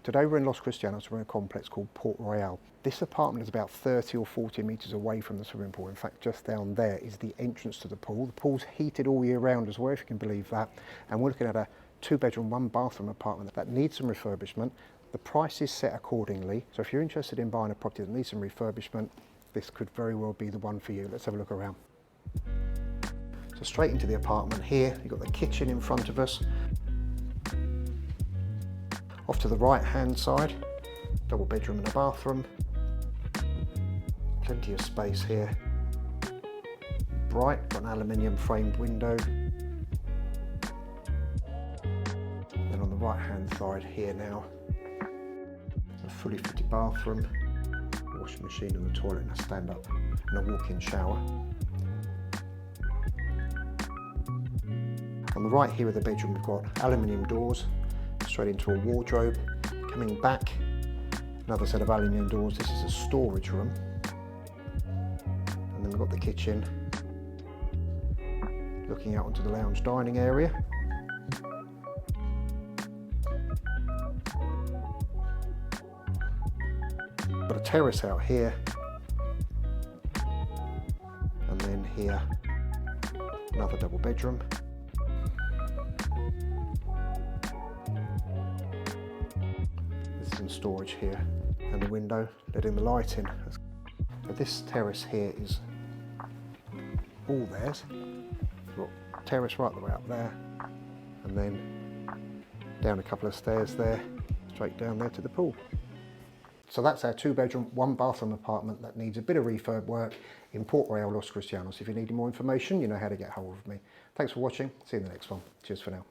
Today we're in Los Cristianos, we're in a complex called Port Royale. This apartment is about 30 or 40 metres away from the swimming pool. In fact, just down there is the entrance to the pool. The pool's heated all year round as well, if you can believe that. And we're looking at a 2-bedroom, 1-bathroom apartment that needs some refurbishment. The price is set accordingly. So if you're interested in buying a property that needs some refurbishment, this could very well be the one for you. Let's have a look around. So straight into the apartment here, you've got the kitchen in front of us. Off to the right hand side, double bedroom and a bathroom. Plenty of space here. Bright, got an aluminium framed window. Then on the right hand side here now, a fully fitted bathroom, washing machine and a toilet and a stand up and a walk-in shower. On the right here of the bedroom we've got aluminium doors, straight into a wardrobe. Coming back, another set of aluminium doors. This is a storage room. And then we've got the kitchen, looking out onto the lounge dining area. Got a terrace out here. And then here, another double bedroom. Some storage here and the window letting the light in. So this terrace here is all theirs. Got terrace right the way up there and then down a couple of stairs there, straight down there to the pool. So that's our 2-bedroom, 1-bathroom apartment that needs a bit of refurb work in Port Royale, Los Cristianos. If you need more information, you know how to get hold of me. Thanks for watching. See you in the next one. Cheers for now.